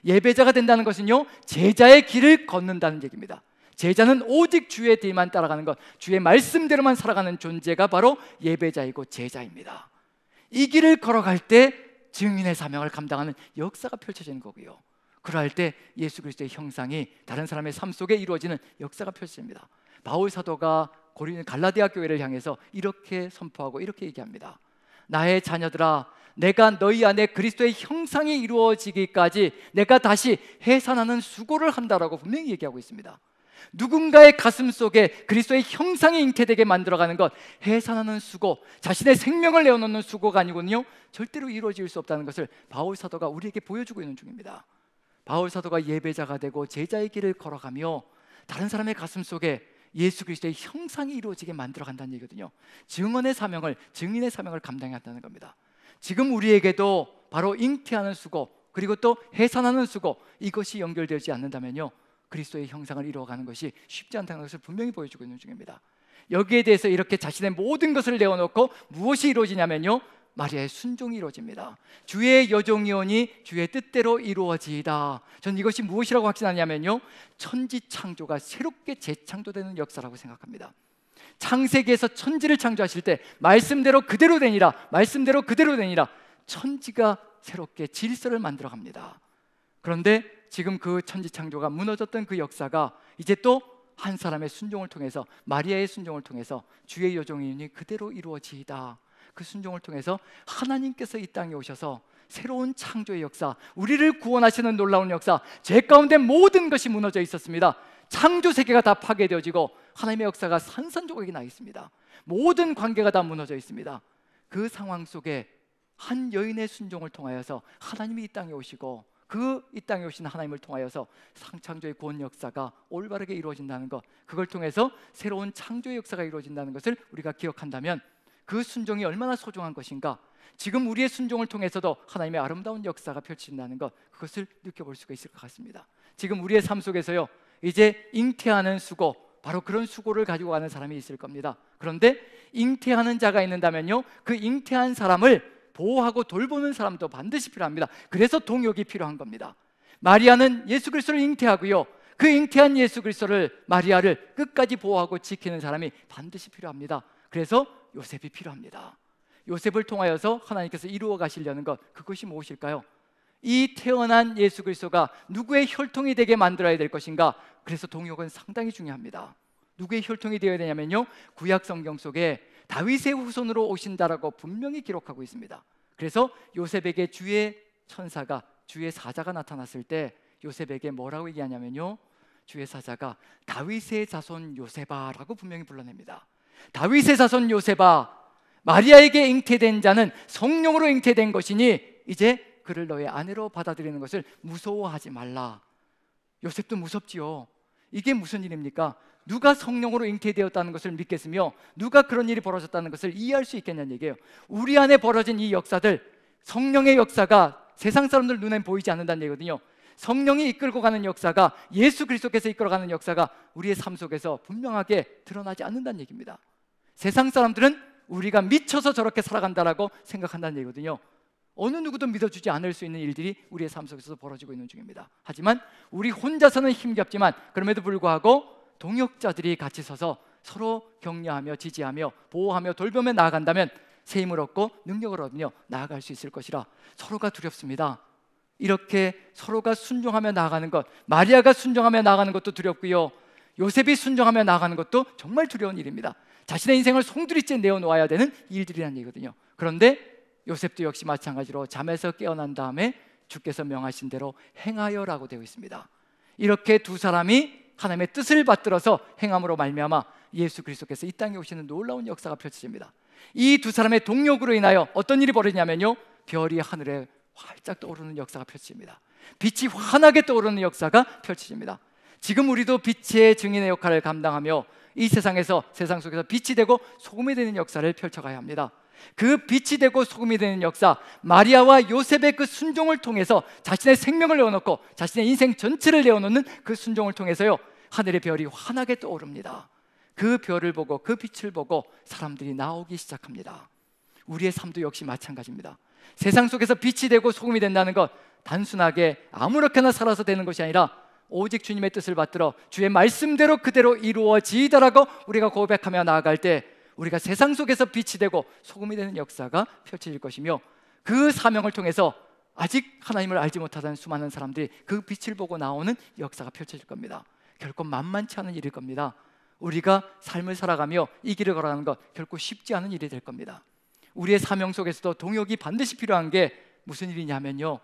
예배자가 된다는 것은요, 제자의 길을 걷는다는 얘기입니다. 제자는 오직 주의 뒤만 따라가는 것, 주의 말씀대로만 살아가는 존재가 바로 예배자이고 제자입니다. 이 길을 걸어갈 때 증인의 사명을 감당하는 역사가 펼쳐지는 거고요, 그러할 때 예수 그리스도의 형상이 다른 사람의 삶 속에 이루어지는 역사가 펼쳐집니다. 바울 사도가 갈라디아 교회를 향해서 이렇게 선포하고 이렇게 얘기합니다. 나의 자녀들아, 내가 너희 안에 그리스도의 형상이 이루어지기까지 내가 다시 해산하는 수고를 한다라고 분명히 얘기하고 있습니다. 누군가의 가슴 속에 그리스도의 형상이 잉태되게 만들어가는 것, 해산하는 수고, 자신의 생명을 내어놓는 수고가 아니군요, 절대로 이루어질 수 없다는 것을 바울 사도가 우리에게 보여주고 있는 중입니다. 바울 사도가 예배자가 되고 제자의 길을 걸어가며 다른 사람의 가슴 속에 예수 그리스도의 형상이 이루어지게 만들어간다는 얘기거든요. 증인의 사명을 감당해야 한다는 겁니다. 지금 우리에게도 바로 잉태하는 수고, 그리고 또 해산하는 수고, 이것이 연결되지 않는다면요, 그리스도의 형상을 이루어가는 것이 쉽지 않다는 것을 분명히 보여주고 있는 중입니다. 여기에 대해서 이렇게 자신의 모든 것을 내어놓고 무엇이 이루어지냐면요, 마리아의 순종이 이루어집니다. 주의 여종이오니 주의 뜻대로 이루어지이다. 저는 이것이 무엇이라고 확신하냐면요, 천지창조가 새롭게 재창조되는 역사라고 생각합니다. 창세기에서 천지를 창조하실 때 말씀대로 그대로 되니라, 천지가 새롭게 질서를 만들어갑니다. 그런데 지금 그 천지창조가 무너졌던 그 역사가 이제 또 한 사람의 순종을 통해서, 마리아의 순종을 통해서 주의 여종이니 그대로 이루어지이다, 그 순종을 통해서 하나님께서 이 땅에 오셔서 새로운 창조의 역사, 우리를 구원하시는 놀라운 역사, 죄 가운데 모든 것이 무너져 있었습니다. 창조 세계가 다 파괴되어지고 하나님의 역사가 산산조각이 나 있습니다. 모든 관계가 다 무너져 있습니다. 그 상황 속에 한 여인의 순종을 통하여서 하나님이 이 땅에 오시고, 이 땅에 오신 하나님을 통하여서 상창조의 구원 역사가 올바르게 이루어진다는 것, 그걸 통해서 새로운 창조의 역사가 이루어진다는 것을 우리가 기억한다면 그 순종이 얼마나 소중한 것인가, 지금 우리의 순종을 통해서도 하나님의 아름다운 역사가 펼쳐진다는 것, 그것을 느껴볼 수가 있을 것 같습니다. 지금 우리의 삶 속에서요, 이제 잉태하는 수고, 바로 그런 수고를 가지고 가는 사람이 있을 겁니다. 그런데 잉태하는 자가 있는다면요, 그 잉태한 사람을 보호하고 돌보는 사람도 반드시 필요합니다. 그래서 동역이 필요한 겁니다. 마리아는 예수 그리스도를 잉태하고요, 그 잉태한 예수 그리스도를, 마리아를 끝까지 보호하고 지키는 사람이 반드시 필요합니다. 그래서 요셉이 필요합니다. 요셉을 통하여서 하나님께서 이루어 가시려는 것, 그것이 무엇일까요? 이 태어난 예수 그리스도가 누구의 혈통이 되게 만들어야 될 것인가? 그래서 동역은 상당히 중요합니다. 누구의 혈통이 되어야 되냐면요, 구약 성경 속에 다윗의 후손으로 오신다라고 분명히 기록하고 있습니다. 그래서 요셉에게 주의 천사가, 주의 사자가 나타났을 때 요셉에게 뭐라고 얘기하냐면요, 주의 사자가 다윗의 자손 요셉아라고 분명히 불러냅니다. 다윗의 자손 요셉아, 마리아에게 잉태된 자는 성령으로 잉태된 것이니 이제 그를 너의 아내로 받아들이는 것을 무서워하지 말라. 요셉도 무섭지요. 이게 무슨 일입니까? 누가 성령으로 잉태되었다는 것을 믿겠으며 누가 그런 일이 벌어졌다는 것을 이해할 수 있겠냐는 얘기예요. 우리 안에 벌어진 이 역사들, 성령의 역사가 세상 사람들 눈엔 보이지 않는다는 얘기거든요. 성령이 이끌고 가는 역사가, 예수 그리스도께서 이끌어가는 역사가 우리의 삶 속에서 분명하게 드러나지 않는다는 얘기입니다. 세상 사람들은 우리가 미쳐서 저렇게 살아간다라고 생각한다는 얘기거든요. 어느 누구도 믿어주지 않을 수 있는 일들이 우리의 삶 속에서 벌어지고 있는 중입니다. 하지만 우리 혼자서는 힘겹지만 그럼에도 불구하고 동역자들이 같이 서서 서로 격려하며 지지하며 보호하며 돌보며 나아간다면 새 힘을 얻고 능력을 얻으며 나아갈 수 있을 것이라. 서로가 두렵습니다. 이렇게 서로가 순종하며 나아가는 것, 마리아가 순종하며 나아가는 것도 두렵고요, 요셉이 순종하며 나아가는 것도 정말 두려운 일입니다. 자신의 인생을 송두리째 내어놓아야 되는 일들이라는 얘기거든요. 그런데 요셉도 역시 마찬가지로 잠에서 깨어난 다음에 주께서 명하신 대로 행하여라고 되어 있습니다. 이렇게 두 사람이 하나님의 뜻을 받들어서 행함으로 말미암아 예수 그리스도께서 이 땅에 오시는 놀라운 역사가 펼쳐집니다. 이 두 사람의 동력으로 인하여 어떤 일이 벌어지냐면요, 별이 하늘에 활짝 떠오르는 역사가 펼쳐집니다. 빛이 환하게 떠오르는 역사가 펼쳐집니다. 지금 우리도 빛의 증인의 역할을 감당하며 이 세상에서, 세상 속에서 빛이 되고 소금이 되는 역사를 펼쳐가야 합니다. 그 빛이 되고 소금이 되는 역사, 마리아와 요셉의 그 순종을 통해서 자신의 생명을 내어놓고 자신의 인생 전체를 내어놓는 그 순종을 통해서요, 하늘의 별이 환하게 떠오릅니다. 그 별을 보고 그 빛을 보고 사람들이 나오기 시작합니다. 우리의 삶도 역시 마찬가지입니다. 세상 속에서 빛이 되고 소금이 된다는 것, 단순하게 아무렇게나 살아서 되는 것이 아니라 오직 주님의 뜻을 받들어 주의 말씀대로 그대로 이루어지이다라고 우리가 고백하며 나아갈 때 우리가 세상 속에서 빛이 되고 소금이 되는 역사가 펼쳐질 것이며, 그 사명을 통해서 아직 하나님을 알지 못하는 수많은 사람들이 그 빛을 보고 나오는 역사가 펼쳐질 겁니다. 결코 만만치 않은 일일 겁니다. 우리가 삶을 살아가며 이 길을 걸어가는 것 결코 쉽지 않은 일이 될 겁니다. 우리의 사명 속에서도 동역이 반드시 필요한 게 무슨 일이냐면요,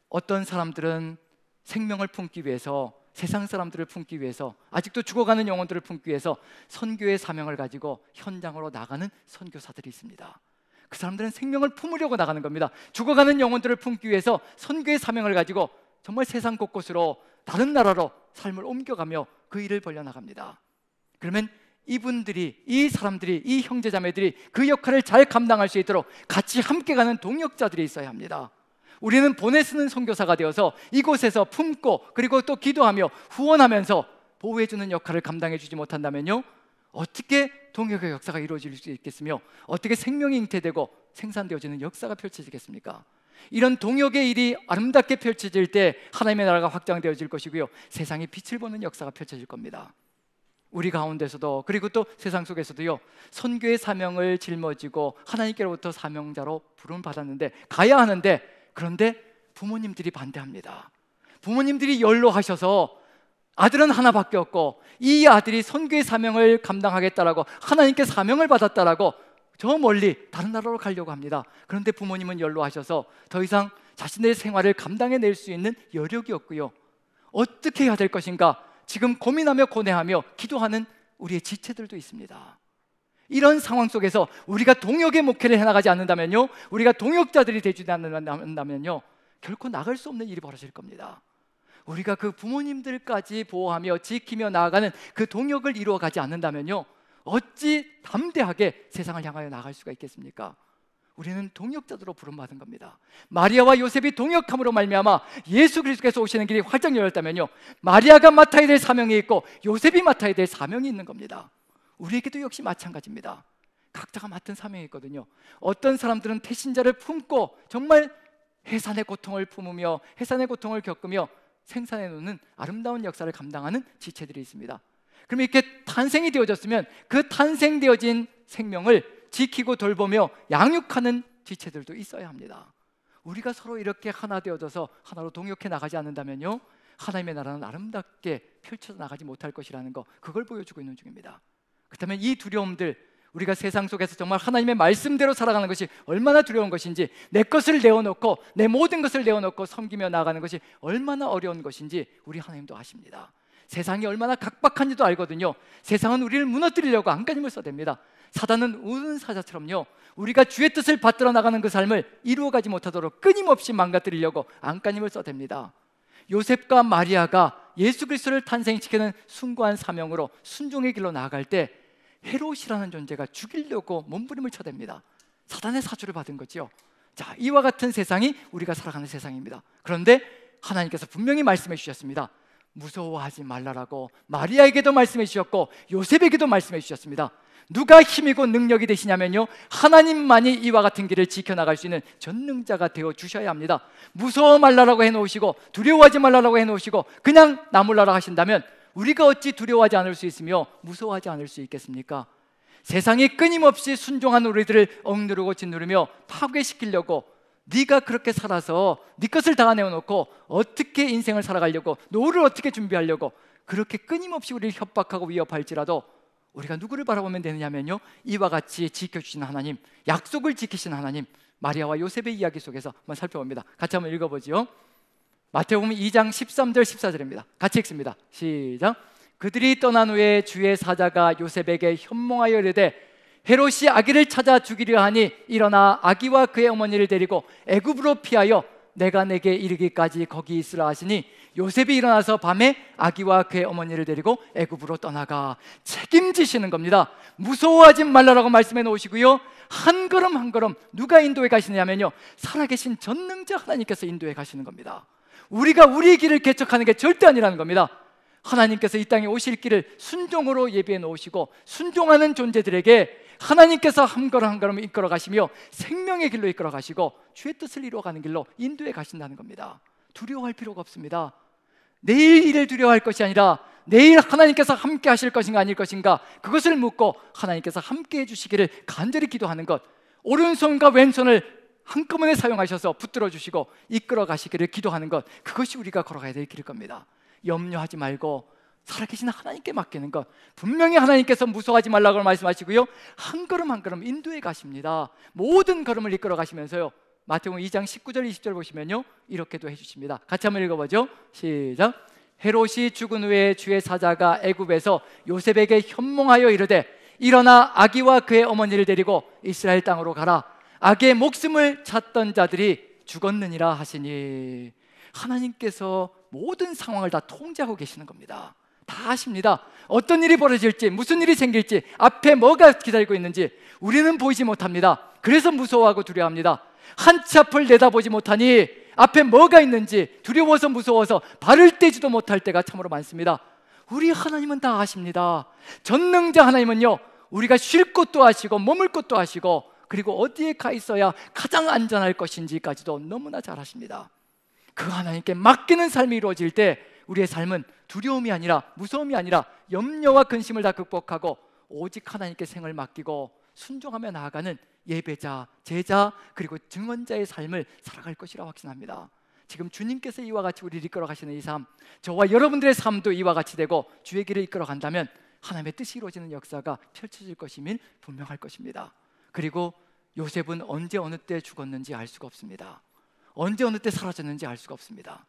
어떤 사람들은 생명을 품기 위해서, 세상 사람들을 품기 위해서, 아직도 죽어가는 영혼들을 품기 위해서 선교의 사명을 가지고 현장으로 나가는 선교사들이 있습니다. 그 사람들은 생명을 품으려고 나가는 겁니다. 죽어가는 영혼들을 품기 위해서 선교의 사명을 가지고 정말 세상 곳곳으로, 다른 나라로 삶을 옮겨가며 그 일을 벌려나갑니다. 그러면 이분들이, 이 사람들이, 이 형제자매들이 그 역할을 잘 감당할 수 있도록 같이 함께 가는 동역자들이 있어야 합니다. 우리는 보내 쓰는 선교사가 되어서 이곳에서 품고 그리고 또 기도하며 후원하면서 보호해주는 역할을 감당해 주지 못한다면요, 어떻게 동역의 역사가 이루어질 수 있겠으며 어떻게 생명이 잉태되고 생산되어지는 역사가 펼쳐지겠습니까? 이런 동역의 일이 아름답게 펼쳐질 때 하나님의 나라가 확장되어질 것이고요, 세상이 빛을 보는 역사가 펼쳐질 겁니다. 우리 가운데서도, 그리고 또 세상 속에서도요, 선교의 사명을 짊어지고 하나님께로부터 사명자로 부름받았는데 가야 하는데, 그런데 부모님들이 반대합니다. 부모님들이 연로하셔서 아들은 하나밖에 없고 이 아들이 선교의 사명을 감당하겠다라고, 하나님께 사명을 받았다라고 저 멀리 다른 나라로 가려고 합니다. 그런데 부모님은 연로하셔서 더 이상 자신의 생활을 감당해낼 수 있는 여력이 없고요, 어떻게 해야 될 것인가 지금 고민하며 고뇌하며 기도하는 우리의 지체들도 있습니다. 이런 상황 속에서 우리가 동역의 목회를 해나가지 않는다면요, 우리가 동역자들이 되지 않는다면요, 결코 나갈 수 없는 일이 벌어질 겁니다. 우리가 그 부모님들까지 보호하며 지키며 나아가는 그 동역을 이루어가지 않는다면요, 어찌 담대하게 세상을 향하여 나갈 수가 있겠습니까? 우리는 동역자들로 부름받은 겁니다. 마리아와 요셉이 동역함으로 말미암아 예수 그리스도께서 오시는 길이 활짝 열렸다면요, 마리아가 맡아야 될 사명이 있고 요셉이 맡아야 될 사명이 있는 겁니다. 우리에게도 역시 마찬가지입니다. 각자가 맡은 사명이 있거든요. 어떤 사람들은 태신자를 품고 정말 해산의 고통을 품으며 해산의 고통을 겪으며 생산해 놓는 아름다운 역사를 감당하는 지체들이 있습니다. 그럼 이렇게 탄생이 되어졌으면 그 탄생되어진 생명을 지키고 돌보며 양육하는 지체들도 있어야 합니다. 우리가 서로 이렇게 하나 되어져서 하나로 동역해 나가지 않는다면요, 하나님의 나라는 아름답게 펼쳐 나가지 못할 것이라는 거, 그걸 보여주고 있는 중입니다. 그렇다면 이 두려움들, 우리가 세상 속에서 정말 하나님의 말씀대로 살아가는 것이 얼마나 두려운 것인지, 내 것을 내어놓고 내 모든 것을 내어놓고 섬기며 나아가는 것이 얼마나 어려운 것인지 우리 하나님도 아십니다. 세상이 얼마나 각박한지도 알거든요. 세상은 우리를 무너뜨리려고 안간힘을 써댑니다. 사단은 우는 사자처럼요, 우리가 주의 뜻을 받들어 나가는 그 삶을 이루어가지 못하도록 끊임없이 망가뜨리려고 안간힘을 써댑니다. 요셉과 마리아가 예수 그리스도를 탄생시키는 숭고한 사명으로 순종의 길로 나아갈 때 헤롯이라는 존재가 죽이려고 몸부림을 쳐댑니다. 사단의 사주를 받은 거죠. 자, 이와 같은 세상이 우리가 살아가는 세상입니다. 그런데 하나님께서 분명히 말씀해 주셨습니다. 무서워하지 말라라고 마리아에게도 말씀해 주셨고 요셉에게도 말씀해 주셨습니다. 누가 힘이고 능력이 되시냐면요, 하나님만이 이와 같은 길을 지켜나갈 수 있는 전능자가 되어 주셔야 합니다. 무서워 말라라고 해놓으시고 두려워하지 말라라고 해놓으시고 그냥 나몰라라 하신다면 우리가 어찌 두려워하지 않을 수 있으며 무서워하지 않을 수 있겠습니까? 세상이 끊임없이 순종한 우리들을 억누르고 짓누르며 파괴시키려고, 네가 그렇게 살아서 네 것을 다 내어놓고 어떻게 인생을 살아가려고, 노후를 어떻게 준비하려고 그렇게 끊임없이 우리를 협박하고 위협할지라도 우리가 누구를 바라보면 되느냐면요, 이와 같이 지켜주신 하나님, 약속을 지키신 하나님, 마리아와 요셉의 이야기 속에서 한번 살펴봅니다. 같이 한번 읽어보죠. 마태복음 2장 13절 14절입니다. 같이 읽습니다. 시작. 그들이 떠난 후에 주의 사자가 요셉에게 현몽하여 이르되 헤롯이 아기를 찾아 죽이려 하니 일어나 아기와 그의 어머니를 데리고 애굽으로 피하여 내가 내게 이르기까지 거기 있으라 하시니 요셉이 일어나서 밤에 아기와 그의 어머니를 데리고 애굽으로 떠나가. 책임지시는 겁니다. 무서워하지 말라라고 말씀해 놓으시고요, 한 걸음 한 걸음 누가 인도해 가시느냐면요, 살아계신 전능자 하나님께서 인도해 가시는 겁니다. 우리가 우리의 길을 개척하는 게 절대 아니라는 겁니다. 하나님께서 이 땅에 오실 길을 순종으로 예비해 놓으시고 순종하는 존재들에게 하나님께서 한 걸음 한 걸음 이끌어 가시며 생명의 길로 이끌어 가시고 주의 뜻을 이루어가는 길로 인도해 가신다는 겁니다. 두려워할 필요가 없습니다. 내일 일을 두려워할 것이 아니라 내일 하나님께서 함께 하실 것인가 아닐 것인가, 그것을 묻고 하나님께서 함께 해주시기를 간절히 기도하는 것, 오른손과 왼손을 한꺼번에 사용하셔서 붙들어 주시고 이끌어 가시기를 기도하는 것, 그것이 우리가 걸어가야 될 길일 겁니다. 염려하지 말고 살아계신 하나님께 맡기는 것. 분명히 하나님께서 무서워하지 말라고 말씀하시고요, 한 걸음 한 걸음 인도해 가십니다. 모든 걸음을 이끌어 가시면서요, 마태복음 2장 19절 20절 보시면요, 이렇게도 해주십니다. 같이 한번 읽어보죠. 시작. 헤롯이 죽은 후에 주의 사자가 애굽에서 요셉에게 현몽하여 이르되 일어나 아기와 그의 어머니를 데리고 이스라엘 땅으로 가라. 아기의 목숨을 찾던 자들이 죽었느니라 하시니. 하나님께서 모든 상황을 다 통제하고 계시는 겁니다. 다 아십니다. 어떤 일이 벌어질지, 무슨 일이 생길지, 앞에 뭐가 기다리고 있는지 우리는 보이지 못합니다. 그래서 무서워하고 두려워합니다. 한치 앞을 내다보지 못하니 앞에 뭐가 있는지 두려워서 무서워서 발을 떼지도 못할 때가 참으로 많습니다. 우리 하나님은 다 아십니다. 전능자 하나님은요, 우리가 쉴 곳도 아시고 머물 곳도 아시고, 그리고 어디에 가 있어야 가장 안전할 것인지까지도 너무나 잘 아십니다. 그 하나님께 맡기는 삶이 이루어질 때 우리의 삶은 두려움이 아니라, 무서움이 아니라 염려와 근심을 다 극복하고 오직 하나님께 생을 맡기고 순종하며 나아가는 예배자, 제자, 그리고 증언자의 삶을 살아갈 것이라 확신합니다. 지금 주님께서 이와 같이 우리를 이끌어 가시는 이 삶, 저와 여러분들의 삶도 이와 같이 되고 주의 길을 이끌어 간다면 하나님의 뜻이 이루어지는 역사가 펼쳐질 것임을 분명할 것입니다. 그리고 요셉은 언제 어느 때 죽었는지 알 수가 없습니다. 언제 어느 때 사라졌는지 알 수가 없습니다.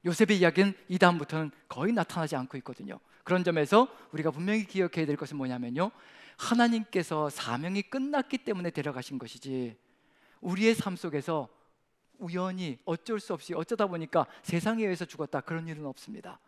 요셉의 이야기는 이 다음부터는 거의 나타나지 않고 있거든요. 그런 점에서 우리가 분명히 기억해야 될 것은 뭐냐면요, 하나님께서 사명이 끝났기 때문에 데려가신 것이지, 우리의 삶 속에서 우연히 어쩔 수 없이 어쩌다 보니까 세상에 의해서 죽었다, 그런 일은 없습니다.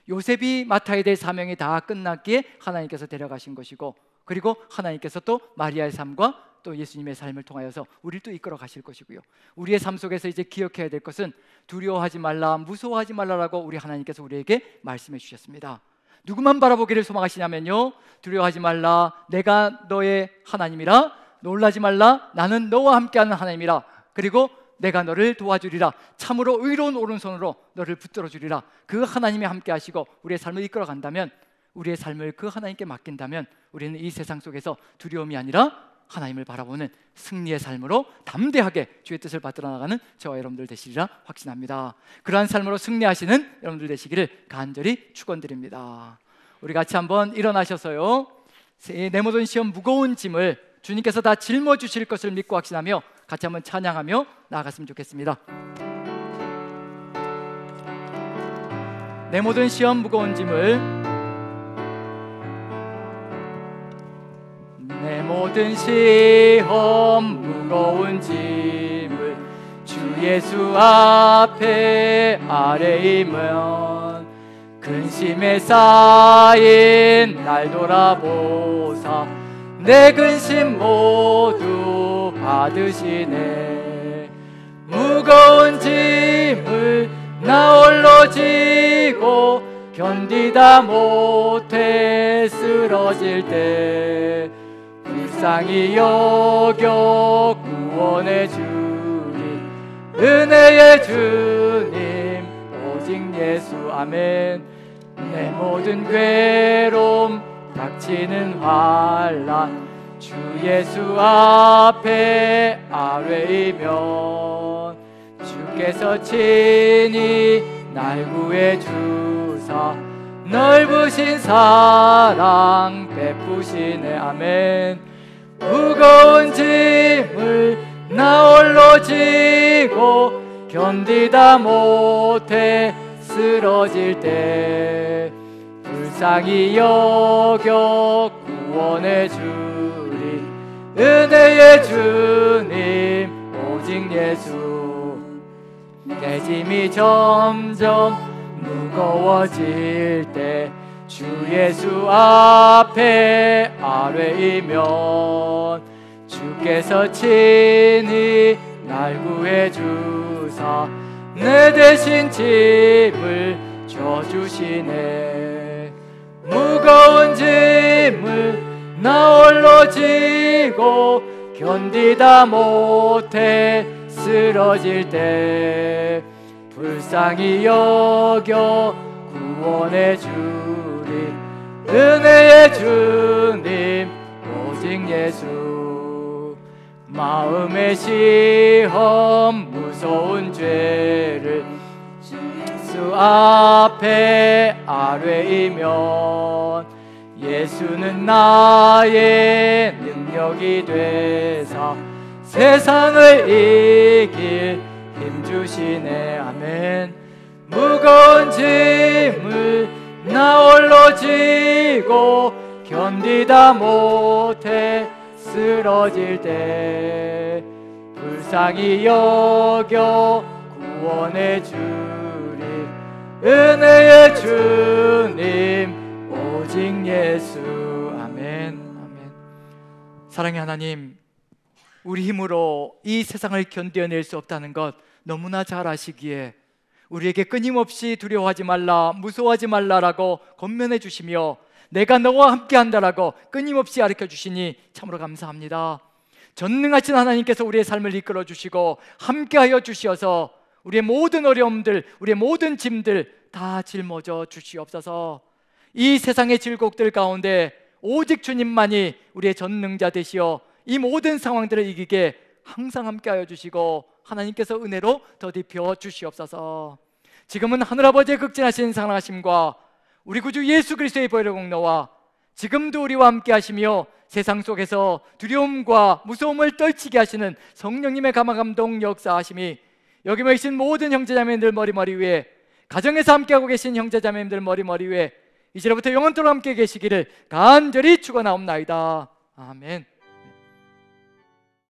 요셉이 맡아야 될 사명이 다 끝났기에 하나님께서 데려가신 것이고, 그리고 하나님께서 또 마리아의 삶과 또 예수님의 삶을 통하여서 우리를 또 이끌어 가실 것이고요, 우리의 삶 속에서 이제 기억해야 될 것은 두려워하지 말라, 무서워하지 말라라고 우리 하나님께서 우리에게 말씀해 주셨습니다. 누구만 바라보기를 소망하시냐면요, 두려워하지 말라, 내가 너의 하나님이라, 놀라지 말라, 나는 너와 함께하는 하나님이라, 그리고 내가 너를 도와주리라, 참으로 의로운 오른손으로 너를 붙들어 주리라. 그 하나님이 함께 하시고 우리의 삶을 이끌어 간다면, 우리의 삶을 그 하나님께 맡긴다면 우리는 이 세상 속에서 두려움이 아니라 하나님을 바라보는 승리의 삶으로 담대하게 주의 뜻을 받들어 나가는 저와 여러분들 되시리라 확신합니다. 그러한 삶으로 승리하시는 여러분들 되시기를 간절히 축원드립니다. 우리 같이 한번 일어나셔서요, 내 모든 시험 무거운 짐을 주님께서 다 짊어주실 것을 믿고 확신하며 같이 한번 찬양하며 나아갔으면 좋겠습니다. 내 모든 시험 무거운 짐을, 내 모든 시험 무거운 짐을 주 예수 앞에 아뢰이면 근심에 쌓인 날 돌아보사 내 근심 모두 받으시네. 무거운 짐을 나 홀로 지고 견디다 못해 쓰러질 때 불쌍히 여겨 구원해 주니 은혜의 주님 오직 예수. 아멘. 내 모든 괴로움 닥치는 환난 주 예수 앞에 아뢰이면 주께서 친히 날 구해 주사 넓으신 사랑 베푸시네. 아멘. 무거운 짐을 나 홀로 지고 견디다 못해 쓰러질 때 불쌍히 여겨 구원해 주리 은혜의 주님 오직 예수. 내 짐이 점점 무거워질 때 주 예수 앞에 아뢰이면 주께서 친히 날 구해 주사 내 대신 짐을 져주시네. 무거운 짐을 나 홀로 지고 견디다 못해 쓰러질 때 불쌍히 여겨 구원해 주리 은혜의 주님 오직 예수. 마음의 시험 무서운 죄를 주 앞에 아뢰이면 예수는 나의 능력이 되사 세상을 이길 힘 주시네. 아멘. 무거운 짐을 나 홀로 지고 견디다 못해 쓰러질 때 불쌍히 여겨 구원해 주리 은혜의 주님 오직 예수. 아멘. 아멘. 사랑의 하나님, 우리 힘으로 이 세상을 견뎌낼 수 없다는 것 너무나 잘 아시기에 우리에게 끊임없이 두려워하지 말라, 무서워하지 말라라고 권면해 주시며 내가 너와 함께 한다라고 끊임없이 가르쳐 주시니 참으로 감사합니다. 전능하신 하나님께서 우리의 삶을 이끌어 주시고 함께하여 주시어서 우리의 모든 어려움들, 우리의 모든 짐들 다 짊어져 주시옵소서. 이 세상의 질곡들 가운데 오직 주님만이 우리의 전능자 되시어 이 모든 상황들을 이기게 항상 함께하여 주시고 하나님께서 은혜로 더딥혀 주시옵소서. 지금은 하늘아버지의 극진하신 사랑하심과 우리 구주 예수 그리스도의 보혈의 공로와 지금도 우리와 함께 하시며 세상 속에서 두려움과 무서움을 떨치게 하시는 성령님의 감화감동 역사하심이 여기 계신 모든 형제자매님들 머리 위에, 가정에서 함께하고 계신 형제자매님들 머리 위에 이제로부터 영원토록 함께 계시기를 간절히 축원하옵나이다. 아멘.